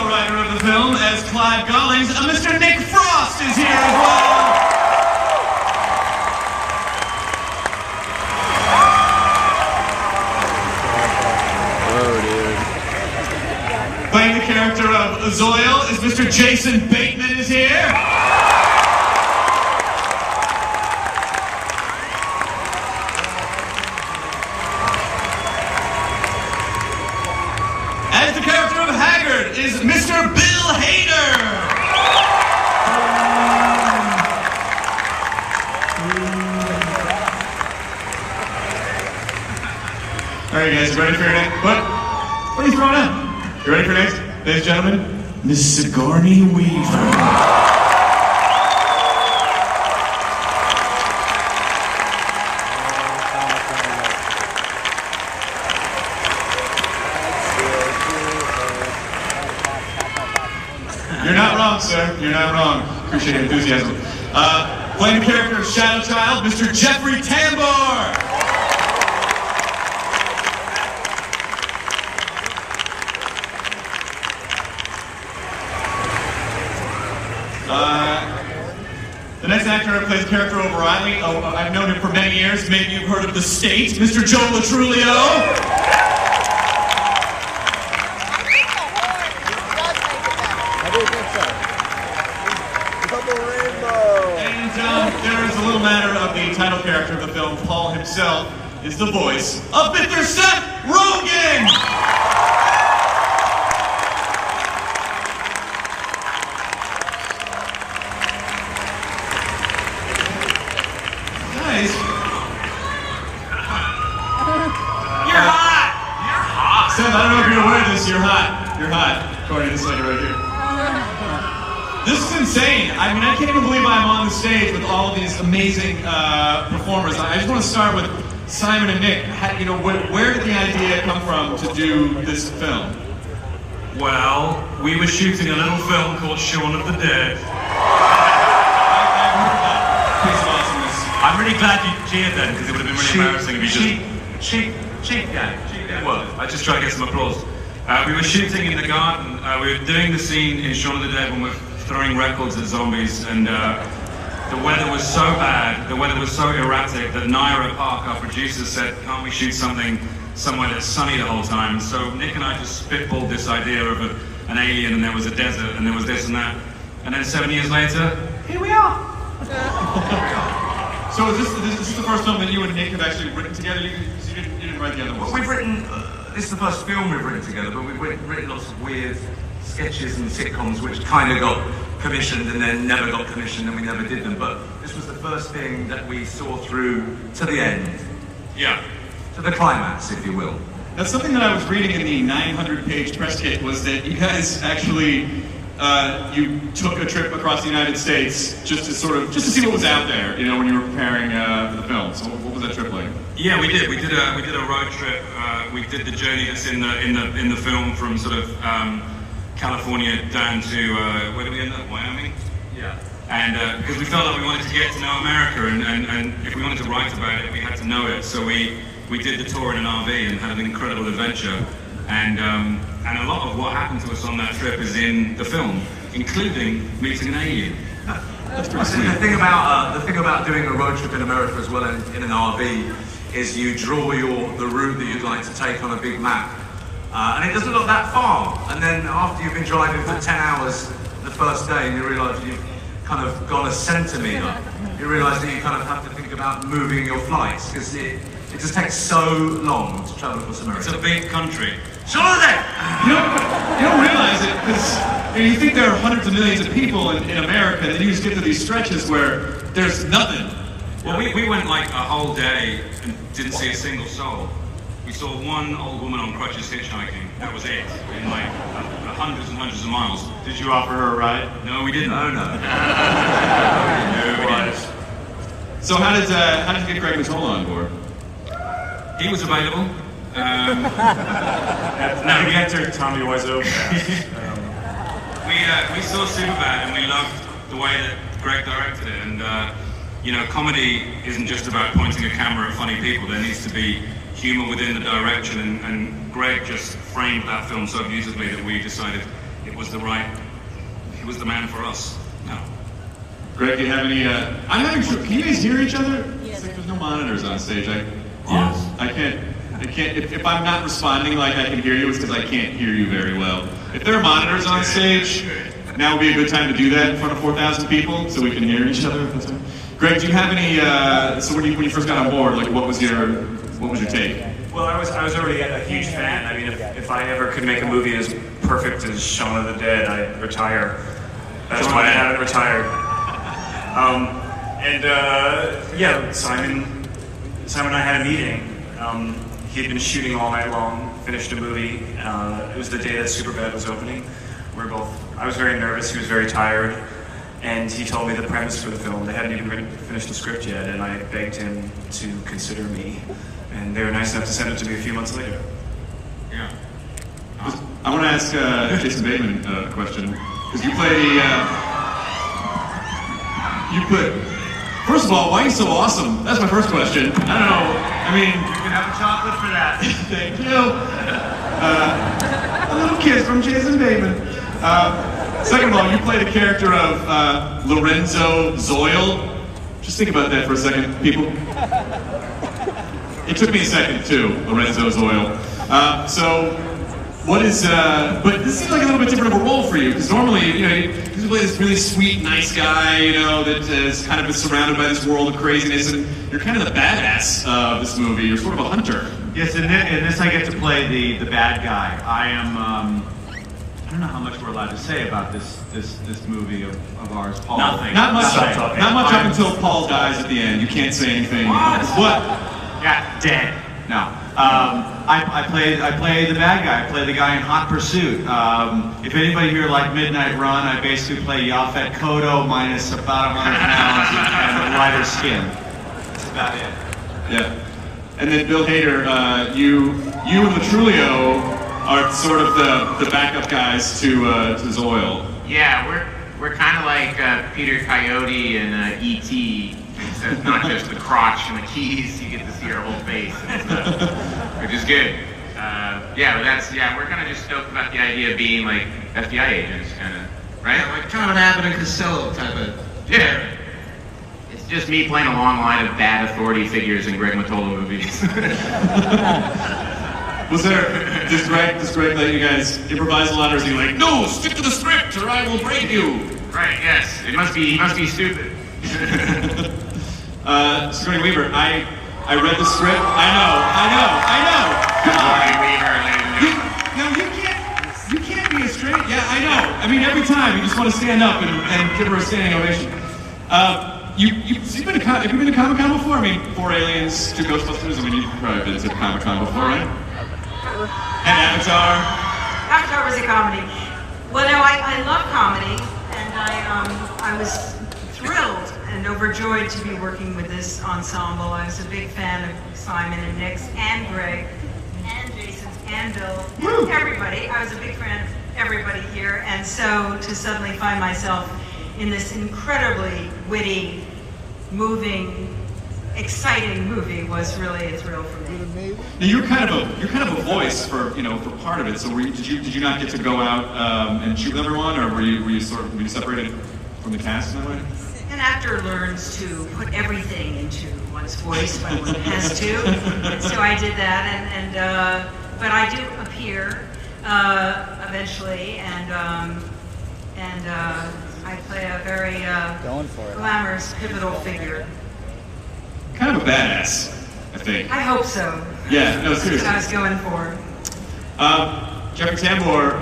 co-writer of the film as Clive Gollings, Mr. Nick Frost is here as well. Playing the character of Zoil is Mr. Jason Bateman is here. As the character of Haggard is Mr. Bill Hader. All right, guys, you ready for your next? What are you throwing out? You ready for next? Ladies and gentlemen, Miss Sigourney Weaver. You're not wrong, sir. You're not wrong. Appreciate your enthusiasm. Playing the character of Shadow Child, Mr. Jeffrey Tambor. The next actor plays the character of O'Reilly. I've known him for many years. Maybe you've heard of The State, Mr. Joe Latrulio. And there is a little matter of the title character of the film. Paul himself is the voice of Mr. Seth Rogen. Guys, you're hot. You're hot. Seth, I don't know if you're aware of this. You're hot. You're hot. According to this lady right here. This is insane. I mean, I can't even believe I'm on the stage with all of these amazing performers. I just want to start with Simon and Nick. You know, where did the idea come from to do this film? Well, we were shooting a little film called Shaun of the Dead. I'm really glad you cheered then, because it would have been really embarrassing if you just... Cheap gang. Well, I just try to get some applause. We were shooting in the garden. We were doing the scene in Shaun of the Dead when we're throwing records at zombies, and the weather was so bad, the weather was so erratic that Naira Park, our producer, said, can't we shoot something somewhere that's sunny the whole time? So Nick and I just spitballed this idea of an alien, and there was a desert, and there was this and that. And then 7 years later, here we are. So is this the first film that you and Nick have actually written together? You didn't write the other ones? Well, we've written, this is the first film we've written together, but we've written lots of weird sketches and sitcoms which kind of got commissioned and then never got commissioned and we never did them. But this was the first thing that we saw through to the end. Yeah. To the climax, if you will. That's something that I was reading in the 900-page press kit, was that you guys actually you took a trip across the United States just to see what was out there, you know, when you were preparing for the film. So what was that trip like? Yeah, we did. We did a road trip. We did the journey that's in the film from sort of California down to where did we end up? Wyoming. Yeah. And because we felt like we wanted to get to know America, and if we wanted to write about it, we had to know it. So we did the tour in an RV and had an incredible adventure. And a lot of what happened to us on that trip is in the film, including meeting an alien. That's pretty sweet. The thing about doing a road trip in America as well in an RV is you draw the route that you'd like to take on a big map, and it doesn't look that far. And then after you've been driving for 10 hours the first day, and you realise you've kind of gone a centimetre, you realise that you kind of have to think about moving your flights because it just takes so long to travel across America. It's a big country. Sure that! You don't realize it, because you think there are hundreds of millions of people in America, and then you just get to these stretches where there's nothing. Well, we went like a whole day and didn't see a single soul. We saw one old woman on crutches hitchhiking. That was it, in like hundreds and hundreds of miles. Did you offer her a ride? No, we didn't. Oh, no. No, we didn't. So how did you get Greg Matola on board? He was available. Navigator Tommy Wiseau. We saw Superbad and we loved the way that Greg directed it. And you know, comedy isn't just about pointing a camera at funny people. There needs to be humor within the direction. And Greg just framed that film so beautifully that we decided it was the man for us. No. Greg, do you have any? I'm having trouble. Can you guys hear each other? It's like there's no monitors on stage. Yes. I can't. If I'm not responding like I can hear you, it's because I can't hear you very well. If there are monitors on stage, now would be a good time to do that in front of 4,000 people, so we can hear each other. Greg, do you have any? So when you first got on board, like what was your take? Well, I was already a huge fan. I mean, if I ever could make a movie as perfect as Shaun of the Dead, I'd retire. That's why I haven't retired. Yeah, Simon and I had a meeting. He had been shooting all night long, finished a movie. It was the day that Superbad was opening. I was very nervous, he was very tired, and he told me the premise for the film. They hadn't even finished the script yet, and I begged him to consider me. And they were nice enough to send it to me a few months later. Yeah. I want to ask Jason Bateman a question, because you play First of all, why are you so awesome? That's my first question. I don't know. I mean, You can have a chocolate for that. thank you. A little kiss from Jason Bateman. Second of all, you play the character of Lorenzo Zoil. Just think about that for a second, people. It took me a second too, Lorenzo Zoil. What is? But this seems like a little bit different of a role for you, because normally, you play this really sweet, nice guy, that is kind of surrounded by this world of craziness, and you're kind of the badass of this movie. You're sort of a hunter. Yes, in this I get to play the bad guy. I am. I don't know how much we're allowed to say about this movie of ours, Paul. Nothing. Not much. Nothing. Not much up until Paul dies at the end. You can't say anything. What? Yeah, dead. No. I play the bad guy. I play the guy in Hot Pursuit. If anybody here like Midnight Run, I basically play Yaphet Kotto minus about 100 pounds and a lighter skin. That's about it. Yeah. And then Bill Hader, you and Latrulio are sort of the backup guys to Zoil. Yeah, we're kind of like Peter Coyote and E.T. Except not just the crotch and the keys. You get to see our whole face, and stuff, which is good. We're kind of just stoked about the idea of being like FBI agents, kind of, right? Like kind of an Abbott and Costello type of. Yeah. It's just me playing a long line of bad authority figures in Greg Mottola movies. Does Greg let you guys improvise a lot, or is he like, no, stick to the script or I will break you? Right, yes. He must be stupid. Sigourney Weaver, I read the script. I know. Come on. You can't be a straight. Yeah, I know. I mean, every time you just want to stand up and give her a standing ovation. Have you been to Comic-Con before? I mean, 4 Aliens, 2 Ghostbusters. I mean, you've probably been to Comic-Con before, right? And Avatar. Avatar was a comedy. Well, no, I love comedy, and I was thrilled and overjoyed to be working with this ensemble. I was a big fan of Simon and Nick's and Greg and Jason's and Bill and everybody. I was a big fan of everybody here, and so to suddenly find myself in this incredibly witty, moving, exciting movie was really a thrill for me. Now you're kind of a voice for part of it. So did you not get to go out and shoot with everyone, or were you separated from the cast in that way? An actor learns to put everything into one's voice when one has to, and so I did that. But I do appear eventually, and I play a very glamorous, pivotal figure. Kind of a badass, I think. I hope so. Yeah, no, seriously. That's what I was going for. Jeffrey Tambor,